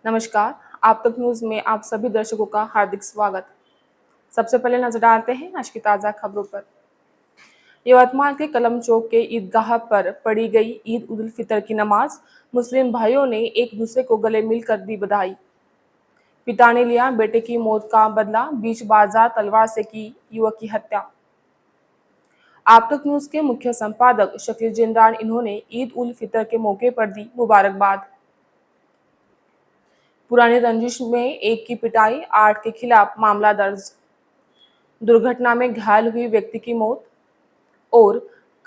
नमस्कार। आप तक न्यूज़ में आप सभी दर्शकों का हार्दिक स्वागत। सबसे पहले नजर डालते हैं आज की ताज़ा खबरों पर। यवतमाल के कलम चौक के ईदगाह पर पढ़ी गई ईद उल फितर की नमाज। मुस्लिम भाइयों ने एक दूसरे को गले मिलकर दी बधाई। पिता ने लिया बेटे की मौत का बदला, बीच बाजार तलवार से की युवक की हत्या। आप तक न्यूज़ के मुख्य संपादक शकील जिंदान इन्होंने ईद उल फितर के मौके पर दी मुबारकबाद। पुरानी रंजिश में एक की पिटाई, 8 के खिलाफ मामला दर्ज। दुर्घटना में घायल हुई व्यक्ति की मौत और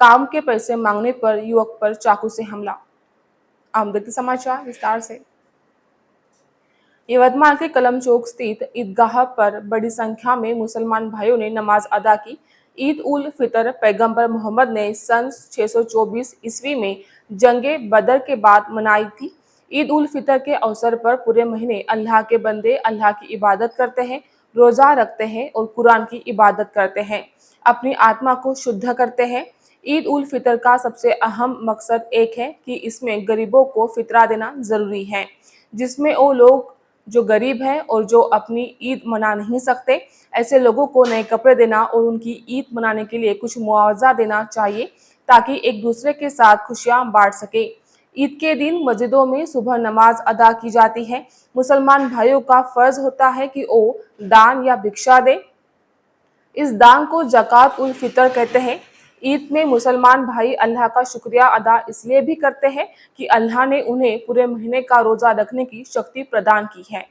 काम के पैसे मांगने पर युवक पर चाकू से हमला। अब देखते समाचार विस्तार से। यवतमाल के कलम चौक स्थित ईदगाह पर बड़ी संख्या में मुसलमान भाइयों ने नमाज अदा की। ईद उल फितर पैगंबर मोहम्मद ने सन 624 ईस्वी में जंगे बदर के बाद मनाई थी। ईद उल फितर के अवसर पर पूरे महीने अल्लाह के बंदे अल्लाह की इबादत करते हैं, रोजा रखते हैं और कुरान की इबादत करते हैं, अपनी आत्मा को शुद्ध करते हैं। ईद उल फितर का सबसे अहम मकसद एक है कि इसमें गरीबों को फितरा देना जरूरी है, जिसमें वो लोग जो गरीब हैं और जो अपनी ईद मना नहीं सकते, ऐसे लोगों को नए कपड़े देना और उनकी ईद मनाने के लिए कुछ मुआवजा देना चाहिए ताकि एक दूसरे के साथ खुशियां बांट सके। ईद के दिन मस्जिदों में सुबह नमाज अदा की जाती है। मुसलमान भाइयों का फर्ज होता है कि वो दान या भिक्षा दे। इस दान को ज़कात उल फितर कहते हैं। ईद में मुसलमान भाई अल्लाह का शुक्रिया अदा इसलिए भी करते हैं कि अल्लाह ने उन्हें पूरे महीने का रोजा रखने की शक्ति प्रदान की है।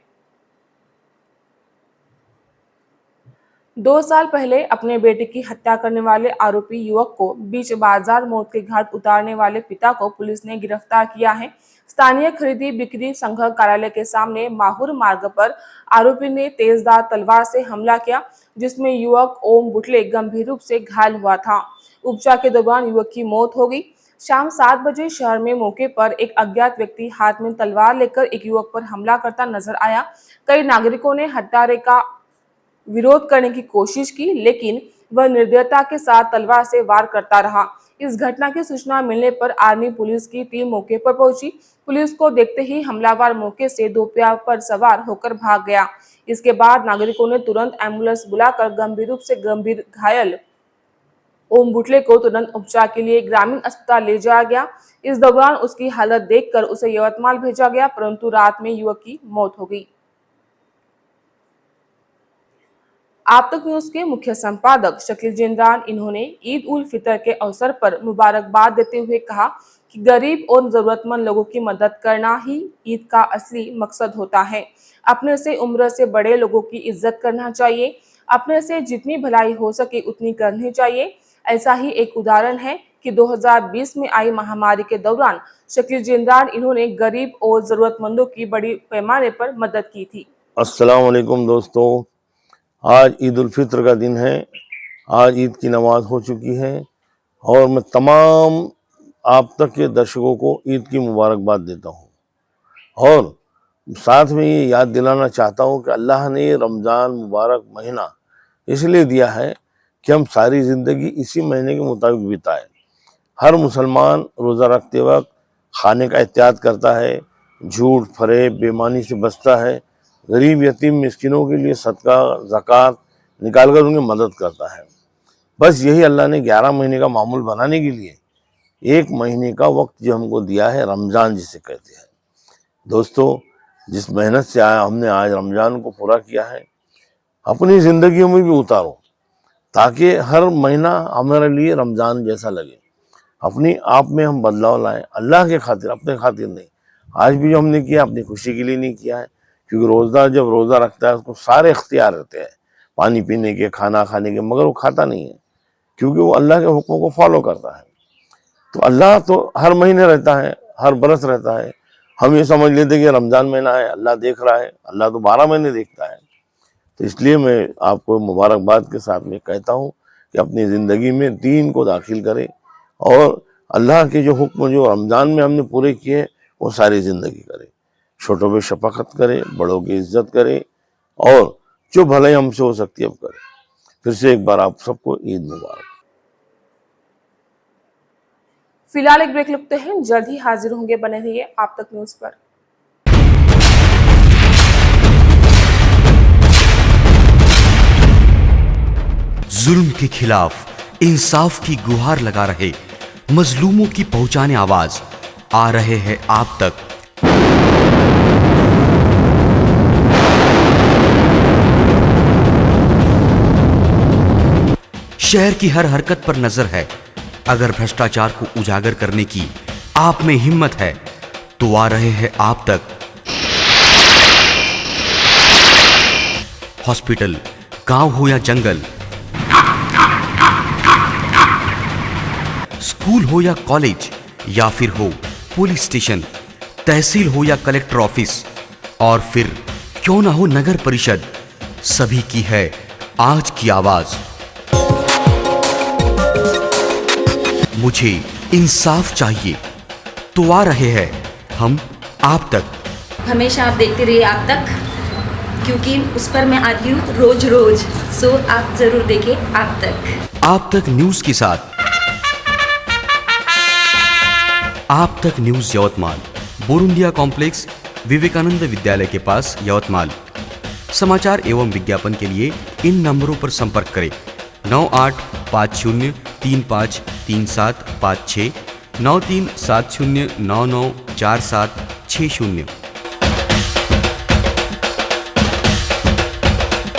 2 साल पहले अपने बेटे की हत्या करने वाले आरोपी युवक को बीच बाजार मौत के घाट उतारने वाले पिता को पुलिस ने गिरफ्तार किया है। स्थानीय खरीदी बिक्री संघ कार्यालय के सामने माहुर मार्ग पर आरोपी ने तेजदार तलवार से हमला किया, जिसमें युवक ओम बुटले गंभीर रूप से घायल हुआ था। उपचार के दौरान युवक की मौत हो गई। शाम 7 बजे शहर में मौके पर एक अज्ञात व्यक्ति हाथ में तलवार लेकर एक युवक पर हमला करता नजर आया। कई नागरिकों ने हत्यारे का विरोध करने की कोशिश की, लेकिन वह निर्दयता के साथ तलवार से वार करता रहा। इस घटना की सूचना मिलने पर आर्मी पुलिस की टीम मौके पर पहुंची। पुलिस को देखते ही हमलावर मौके से दोपहिया पर सवार होकर भाग गया। इसके बाद नागरिकों ने तुरंत एम्बुलेंस बुलाकर गंभीर रूप से गंभीर घायल ओम बुटले को तुरंत उपचार के लिए ग्रामीण अस्पताल ले जाया गया। इस दौरान उसकी हालत देखकर उसे यवतमाल भेजा गया, परंतु रात में युवक की मौत हो गई। आप तक न्यूज़ के मुख्य संपादक शकील जिंदान इन्होंने ईद उल फितर के अवसर पर मुबारकबाद देते हुए कहा कि गरीब और जरूरतमंद लोगों की मदद करना ही ईद का असली मकसद होता है। अपने से उम्र से बड़े लोगों की इज्जत करना चाहिए। अपने से जितनी भलाई हो सके उतनी करनी चाहिए। ऐसा ही एक उदाहरण है कि 2020 में आई महामारी के दौरान शकील जिंदान इन्होंने गरीब और जरूरतमंदों की बड़ी पैमाने पर मदद की थी। अस्सलाम वालेकुम दोस्तों, आज ईद उल फित्र का दिन है। आज ईद की नमाज हो चुकी है और मैं तमाम आप तक के दर्शकों को ईद की मुबारकबाद देता हूँ और साथ में ये याद दिलाना चाहता हूँ कि अल्लाह ने ये रमज़ान मुबारक महीना इसलिए दिया है कि हम सारी ज़िंदगी इसी महीने के मुताबिक बिताएं। हर मुसलमान रोज़ा रखते वक्त खाने का एहतियात करता है, झूठ फरेब बेईमानी से बचता है, गरीब यतीम मिस्किनों के लिए सदका ज़कात निकाल कर उनकी मदद करता है। बस यही अल्लाह ने 11 महीने का मामूल बनाने के लिए 1 महीने का वक्त जो हमको दिया है, रमज़ान जिसे कहते हैं। दोस्तों, जिस मेहनत से हमने आज रमज़ान को पूरा किया है, अपनी ज़िंदगियों में भी उतारो ताकि हर महीना हमारे लिए रमज़ान जैसा लगे। अपनी आप में हम बदलाव लाएं, अल्लाह के खातिर, अपने खातिर नहीं। आज भी जो हमने किया अपनी खुशी के लिए नहीं किया है, क्योंकि रोज़ा जब रोज़ा रखता है उसको सारे इख्तियार रहते हैं, पानी पीने के, खाना खाने के, मगर वो खाता नहीं है क्योंकि वो अल्लाह के हुक्मों को फॉलो करता है। तो अल्लाह तो हर महीने रहता है, हर बरस रहता है। हम ये समझ लेते कि रमज़ान महीना है, अल्लाह देख रहा है। अल्लाह तो 12 महीने देखता है। तो इसलिए मैं आपको मुबारकबाद के साथ में कहता हूँ कि अपनी ज़िंदगी में दीन को दाखिल करें और अल्लाह के जो हुक्म जो रमज़ान में हमने पूरे किए वो सारी ज़िंदगी करें। छोटों पे शफकत करें, बड़ों की इज्जत करें और जो भलाई हमसे हो सकती है अब करें। फिर से एक बार आप सबको ईद मुबारक। फिलहाल एक ब्रेक लेते हैं, जल्द ही हाजिर होंगे, बने रहिए आप तक न्यूज़ पर। जुल्म के खिलाफ इंसाफ की गुहार लगा रहे मजलूमों की पहुंचाने आवाज आ रहे हैं आप तक। शहर की हर हरकत पर नजर है। अगर भ्रष्टाचार को उजागर करने की आप में हिम्मत है तो आ रहे हैं आप तक। हॉस्पिटल, गांव हो या जंगल, स्कूल हो या कॉलेज, या फिर हो पुलिस स्टेशन, तहसील हो या कलेक्टर ऑफिस, और फिर क्यों ना हो नगर परिषद, सभी की है आज की आवाज। मुझे इंसाफ चाहिए तो आ रहे हैं हम आप तक। हमेशा आप देखते रहिए आप तक, क्योंकि उस पर मैं आती हूँ रोज रोज। सो आप जरूर देखें आप तक न्यूज के साथ। आप तक न्यूज यवतमाल, बोरुंडिया कॉम्प्लेक्स, विवेकानंद विद्यालय के पास यवतमाल। समाचार एवं विज्ञापन के लिए इन नंबरों पर संपर्क करें 9850353756, 9370994760।